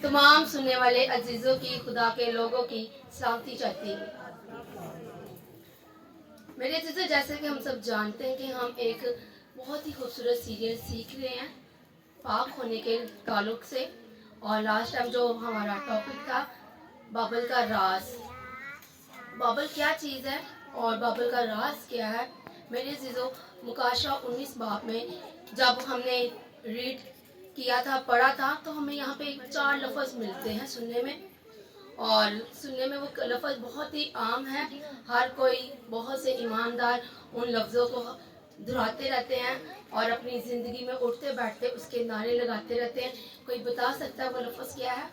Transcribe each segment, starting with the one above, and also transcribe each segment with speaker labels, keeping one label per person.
Speaker 1: तमाम सुनने वाले अजीजों की, खुदा के लोगों की सलामती चाहती हूँ। मेरे अजीजों, जैसे कि हम सब जानते हैं कि हम एक बहुत ही खूबसूरत सीरियल सीख रहे हैं पाक होने के ताल्लुक से, और लास्ट टाइम जो हमारा टॉपिक था बाइबल का राज, बाइबल क्या चीज़ है और बाइबल का राज क्या है। मेरे अजीजों, मुकाशा 19 बाब में जब हमने रीड किया था, पढ़ा था, तो हमें यहाँ पे 4 लफ्ज़ मिलते हैं सुनने में, और सुनने में वो लफ्ज़ बहुत ही आम है। हर कोई, बहुत से ईमानदार उन लफ्ज़ों को दोहराते रहते हैं और अपनी ज़िंदगी में उठते बैठते उसके नारे लगाते रहते हैं। कोई बता सकता है वो लफ्ज़ क्या है?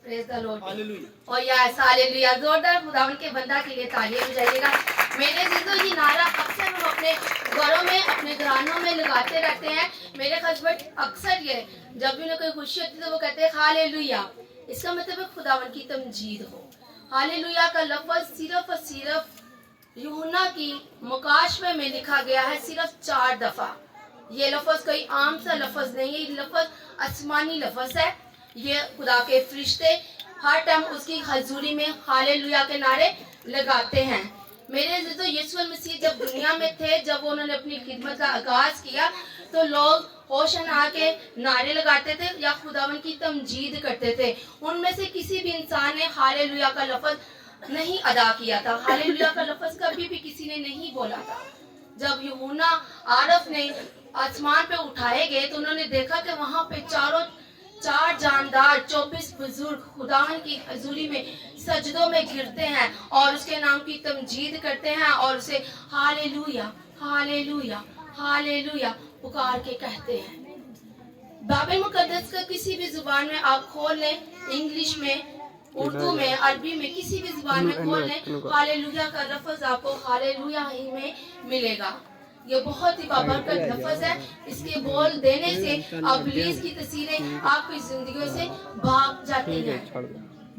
Speaker 1: Praise the Lord. हालेलुया। और यस हालेलुया। जोरदार खुदावन के बंदा के लिए तालियां बजाइएगा। मेरे अजीजों, ये नारा अक्सर हम अपने घरों में, अपने घरानों में लगाते रहते हैं। मेरे हस्बैंड अक्सर ये जब भी उन्हें कोई खुशी होती है तो वो कहते हैं हालेलुया। इसका मतलब है खुदावन की तमजीद हो। हालेलुया का लफ्ज़ सिर्फ और सिर्फ यूहन्ना की मुकाशमे में लिखा गया है, सिर्फ 4 दफ़ा। ये लफ्ज़ कोई आम सा लफ्ज़ नहीं है, ये लफ्ज़ आसमानी लफ्ज़ है। ये खुदा के फरिश्ते हर टाइम उसकी हजूरी में हालेलुया के नारे लगाते हैं। मेरे अजीजों, यीशु मसीह जब दुनिया में थे, जब उन्होंने अपनी खिदमत का आगाज किया, तो लोग होशना के नारे लगाते थे या खुदावन की तमजीद करते थे। उनमें से किसी भी इंसान ने हालेलुया का लफ्ज़ नहीं अदा किया था। हालेलुया का लफ्ज़ कभी भी किसी ने नहीं बोला था। जब यूहन्ना आरफ ने आसमान पे उठाए गए तो उन्होंने देखा कि वहाँ पे 4 जानदार 24 बुजुर्ग खुदावन की हजूरी में सजदों में गिरते हैं और उसके नाम की तमजीद करते हैं और उसे हालेलुया हालेलुया हालेलुया पुकार के कहते हैं। बाइबल मुकद्दस का किसी भी जुबान में आप खोल लें, इंग्लिश में, उर्दू में, अरबी में, किसी भी जुबान में खोल लें, हालेलुया का लफ्ज़ आपको हालेलुया ही में मिलेगा। ये बहुत ही बाबरकत लफ्ज़ है। इसके बोल देने से इब्लीस की तस्वीरें आपकी जिंदगियों से भाग जाती हैं,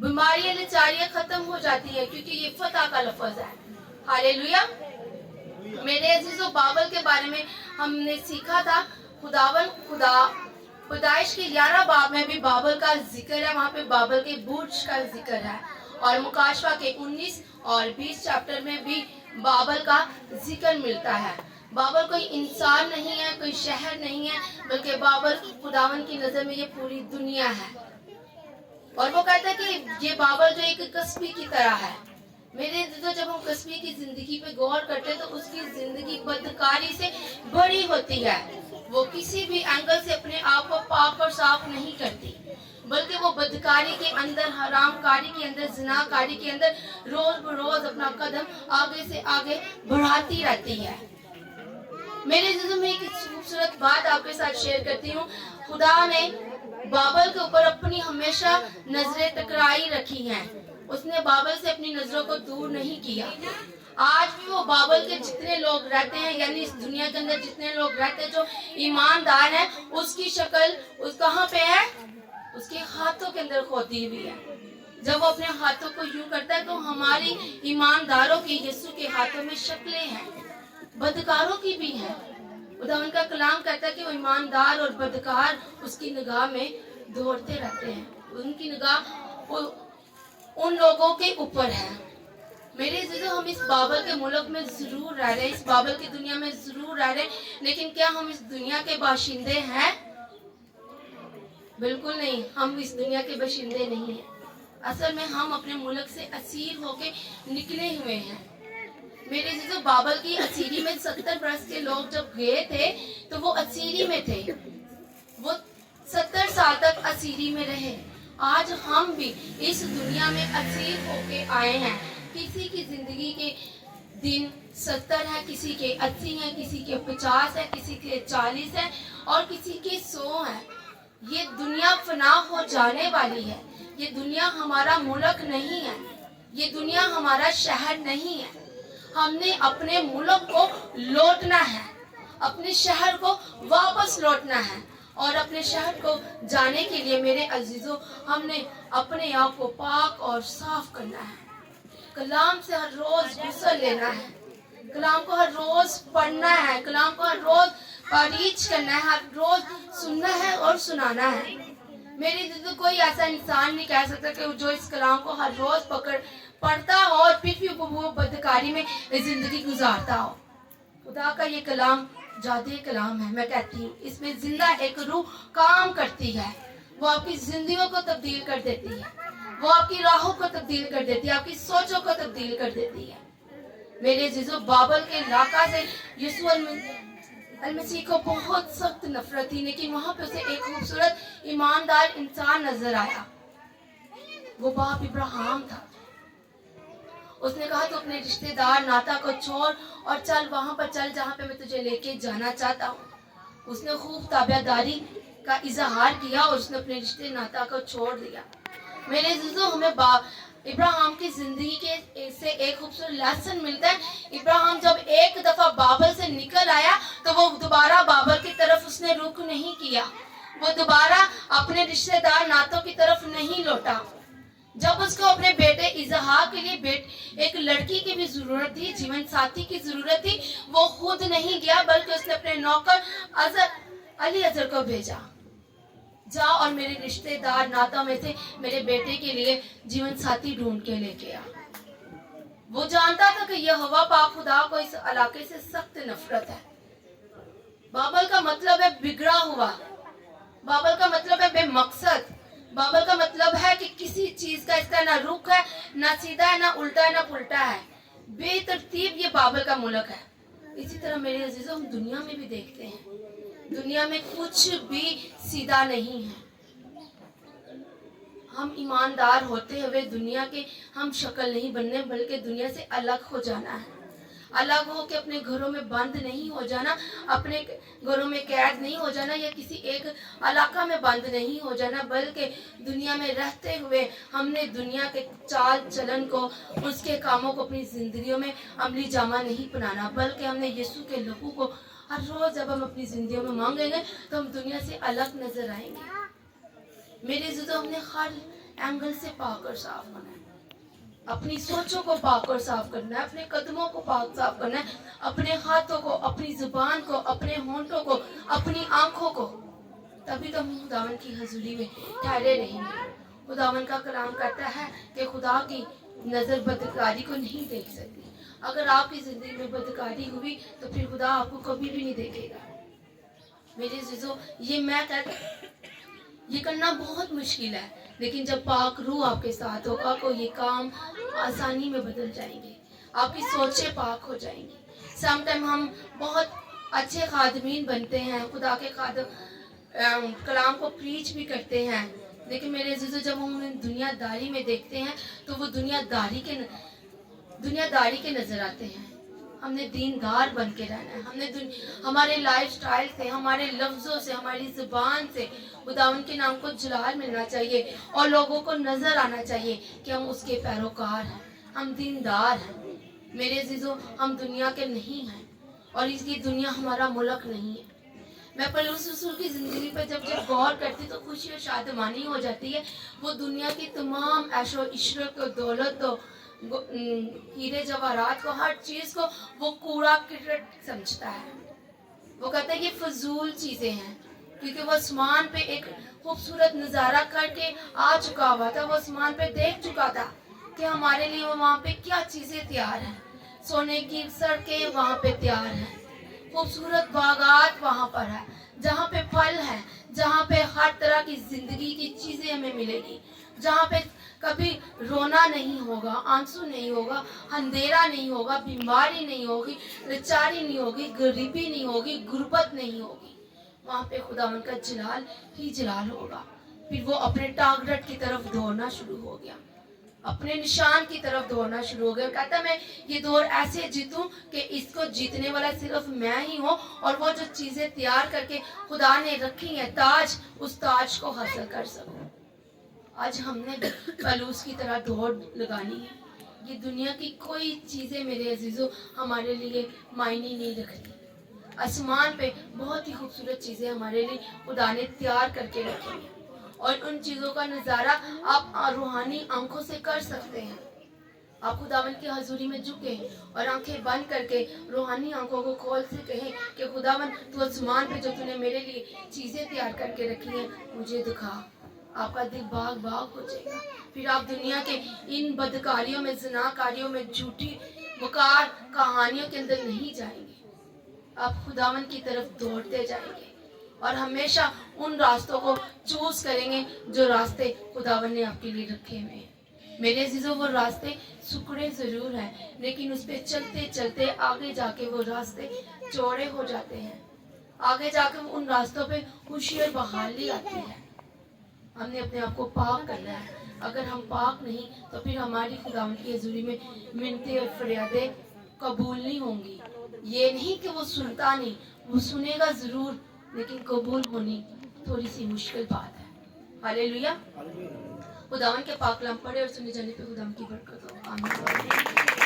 Speaker 1: बीमारियां लाचारियां खत्म हो जाती हैं, क्योंकि ये फतह का लफ्ज़ है। हालेलुया। मेरे अजीजों, बाइबल के बारे में हमने सीखा था पैदाइश के 11 बाब में भी बाइबल का जिक्र है, वहाँ पे बाइबल के बुर्ज का जिक्र है, और मुकाशवा के 19 और 20 चैप्टर में भी बाइबल का जिक्र मिलता है। बाइबल कोई इंसान नहीं है, कोई शहर नहीं है, बल्कि बाइबल खुदावन की नज़र में ये पूरी दुनिया है। और वो कहता है कि ये बाइबल जो एक कस्बी की तरह है। मेरे अजीजों, जब हम कस्बी की जिंदगी पे गौर करते हैं तो उसकी जिंदगी बदकारी से भरी होती है। वो किसी भी एंगल से अपने आप को पाक और साफ नहीं करती, बल्कि वो बदकारी के अंदर, हरामकारी के अंदर, जिनाकारी के अंदर रोज बरोज अपना कदम आगे से आगे बढ़ाती रहती है। मेरे अजीजों, में एक खूबसूरत बात आपके साथ शेयर करती हूँ। खुदा ने बाइबल के ऊपर अपनी हमेशा नजरें टकराई रखी हैं। उसने बाइबल से अपनी नजरों को दूर नहीं किया। आज भी वो बाइबल के जितने लोग रहते हैं, यानी इस दुनिया के अंदर जितने लोग रहते हैं जो ईमानदार हैं, उसकी शक्ल उस कहाँ पे है? उसके हाथों के अंदर खोदी हुई है। जब वो अपने हाथों को यूं करता है तो हमारी ईमानदारों की यीशु के हाथों में शक्लें हैं, बदकारों की भी हैं। खुदावन का कलाम कहता है कि वो ईमानदार और बदकार उसकी निगाह में दौड़ते रहते हैं। उनकी निगाह उन लोगों के ऊपर है। मेरे अजीजों, हम इस बाइबल के मुल्क में जरूर रह रहे हैं, इस बाइबल की दुनिया में जरूर रह रहे हैं, लेकिन क्या हम इस दुनिया के बाशिंदे हैं? बिल्कुल नहीं, हम इस दुनिया के बाशिंदे नहीं हैं। असल में हम अपने मुल्क से असीर होके निकले हुए हैं। मेरे अजीजों, बाइबल की असीरी में 70 बरस के लोग जब गए थे तो वो असीरी में थे, वो 70 साल तक असीरी में रहे। आज हम भी इस दुनिया में असीर होके आए हैं। किसी की जिंदगी के दिन 70 है, किसी के 80 है, किसी के 50 है, किसी के 40 है और किसी के 100 है। ये दुनिया फना हो जाने वाली है। ये दुनिया हमारा मुल्क नहीं है, ये दुनिया हमारा शहर नहीं है। हमने अपने मुल्क को लौटना है, अपने शहर को वापस लौटना है, और अपने शहर को जाने के लिए मेरे अजीजों, हमने अपने आप को पाक और साफ करना है। कलाम से हर रोज गुस्ल लेना है, कलाम को हर रोज पढ़ना है, कलाम को हर रोज पारीच करना है, हर रोज सुनना है और और सुनाना है। मेरे तो कोई ऐसा इंसान नहीं कह सकता कि जो इस कलाम को हर रोज पढ़ता हो और फिर भी वो बदकारी में जिंदगी गुजारता हो। खुदा का ये कलाम जादुई कलाम है। मैं कहती हूँ इसमें जिंदा एक रूह काम करती है। वो आपकी जिंदगियों को तब्दील कर देती है, वो आपकी राहों को तब्दील कर देती है, आपकी सोचों को तब्दील कर देती है। मेरे जीजो, बाबल के इलाका से यीशु मसीह को बहुत सख्त नफरत थी, लेकिन वहां पे उसे एक खूबसूरत ईमानदार इंसान नजर आया। वो बाप इब्राहिम था। उसने कहा तो अपने रिश्तेदार नाता को छोड़ और चल वहां पर चल जहां पे मैं तुझे लेके जाना चाहता हूँ। उसने खूब ताबेदारी का इजहार किया और उसने अपने रिश्ते नाता को छोड़ दिया। मेरे जीजो, हमें इब्राहिम की जिंदगी के से एक खूबसूरत लेसन मिलता है। इब्राहिम जब एक दफा बाबल से निकल आया तो वो दोबारा बाबल की तरफ उसने रुख नहीं किया, वो दोबारा अपने रिश्तेदार नातों की तरफ नहीं लौटा। जब उसको अपने बेटे इजहाक के लिए एक लड़की की भी जरूरत थी, जीवन साथी की जरूरत थी, वो खुद नहीं गया बल्कि उसने अपने नौकर अली अजर को भेजा, जा और मेरे रिश्तेदार नातों में से मेरे बेटे के लिए जीवन साथी ढूंढ के लेके आ। वो जानता था कि यहोवा पाक खुदा को इस इलाके से सख्त नफरत है। बाबल का मतलब है बिगड़ा हुआ, बाबल का मतलब है बेमकसद, बाबल का मतलब है कि किसी चीज का इसका ना रुख है, ना सीधा है, ना उल्टा है, ना पुल्टा है, बेतरतीब ये बाबल का मुल्क है। इसी तरह मेरे अजीजों, हम दुनिया में भी देखते हैं, दुनिया में कुछ भी सीधा नहीं है। हम ईमानदार होते हुए दुनिया के हम शक्ल नहीं बनने, बल्कि दुनिया से अलग हो जाना है। अलग हो के अपने घरों में बंद नहीं हो जाना, अपने घरों में कैद नहीं हो जाना, या किसी एक इलाका में बंद नहीं हो जाना, बल्कि दुनिया में रहते हुए हमने दुनिया के चाल चलन को, उसके कामों को अपनी जिंदगियों में अमली जामा नहीं पहनाना, बल्कि हमने यीशु के लहू को हर रोज जब हम अपनी जिंदगियों में मांगेंगे तो हम दुनिया से अलग नजर आएंगे। मेरे जीजो, हमने हर एंगल से पाक और साफ होना है, अपनी सोचों को पाक और साफ करना है, अपने कदमों को पाक साफ करना है, अपने हाथों को, अपनी जुबान को, अपने होंठों को, अपनी आंखों को, तभी तो हम खुदावन की हजूरी में ठहरे रहेंगे। खुदावन का कलाम कहता है कि खुदा की नजर बदकारी को नहीं देख सकती। अगर आपकी जिंदगी में बदकारी हुई तो फिर खुदा आपको कभी भी नहीं देखेगा। मेरे जीजो, ये करना बहुत मुश्किल है, लेकिन जब पाक रूह आपके साथ होगा को ये काम आसानी में बदल जाएंगे, आपकी सोचें पाक हो जाएंगी। समटाइम हम बहुत अच्छे खादमीन बनते हैं, खुदा के कलाम को प्रीच भी करते हैं, लेकिन मेरे जीजो, जब हम दुनियादारी में देखते हैं तो वो दुनियादारी के नजर आते हैं। हमने दीनदार बन के रहना है, हमने हमारे लाइफ स्टाइल से, हमारे लफ्जों से, हमारी जुबान से खुदावन के नाम को जलाल मिलना चाहिए और लोगों को नजर आना चाहिए कि हम उसके पैरोकार हैं, हम दीनदार हैं। मेरे अजीजों, हम दुनिया के नहीं हैं और इसकी दुनिया हमारा मुल्क नहीं है। मैं पौलुस रसूल की जिंदगी पर जब गौर करती तो खुशी और शादमानी हो जाती है। वो दुनिया की तमाम ऐशो इशरत को, दौलत को, हीरे जवाहरात को, हर चीज को वो कूड़ा किरट समझता है। वो कहता है ये फजूल चीजें हैं, क्योंकि वो आसमान पे एक खूबसूरत नजारा करके आ चुका हुआ था। वो आसमान पे देख चुका था कि हमारे लिए वहाँ पे क्या चीजें तैयार हैं। सोने की सड़कें वहाँ पे तैयार हैं, खूबसूरत बागात वहाँ पर है, जहाँ पे फल है, जहाँ पे हर तरह की जिंदगी की चीजें हमें मिलेगी, जहाँ पे कभी रोना नहीं होगा, आंसू नहीं होगा, अंधेरा नहीं होगा, बीमारी नहीं होगी, लाचारी नहीं होगी, गरीबी नहीं होगी, गुर्बत नहीं होगी। वहाँ पे खुदावन का जलाल ही जलाल होगा। फिर वो अपने टारगेट की तरफ दौड़ना शुरू हो गया, अपने निशान की तरफ दौड़ना शुरू हो गया। कहता मैं ये दौड़ ऐसे जीतूं कि इसको जीतने वाला सिर्फ मैं ही हूँ, और वो जो चीजें तैयार करके खुदा ने रखी है, ताज, उस ताज को हासिल कर सकूं। आज हमने पौलुस की तरह दौड़ लगानी है। ये दुनिया की कोई चीजें मेरे अजीजों हमारे लिए मायने नहीं रखती। आसमान पे बहुत ही खूबसूरत चीजें हमारे लिए खुदा ने तैयार करके रखी हैं, और उन चीजों का नजारा आप रूहानी आंखों से कर सकते हैं। आप खुदावन की हजूरी में झुके और आंखें बंद करके रूहानी आंखों को खोल से कहें कि खुदावन तू आसमान पे जो तूने मेरे लिए चीज़ें तैयार करके रखी हैं मुझे दिखा। आपका दिल बाग बाग हो जाएगा। फिर आप दुनिया के इन बदकारियों में, ज़िनाकारियों में, झूठी मुकार कहानियों के अंदर नहीं जाएंगे। आप खुदावन की तरफ दौड़ते जाएंगे और हमेशा उन रास्तों को चूज करेंगे जो रास्ते खुदावन ने आपके लिए रखे हुए हैं। मेरे अजीजों, वो रास्ते सुकड़े जरूर हैं, लेकिन उस पे चलते चलते आगे जाके वो रास्ते चौड़े हो जाते हैं। आगे जाकर उन रास्तों पे खुशी और बहाली आती है। हमने अपने आप को पाक करना है। अगर हम पाक नहीं तो फिर हमारी खुदावन की हजूरी में मिन्नतें और फरियादें कबूल नहीं होंगी। ये नहीं कि वो सुनता नहीं, वो सुनेगा जरूर, लेकिन कबूल होनी थोड़ी सी मुश्किल बात है। हालेलुया। खुदावन के पाक कलाम पढ़े और सुने जाने पे खुदावन की बरकत हो। आमीन।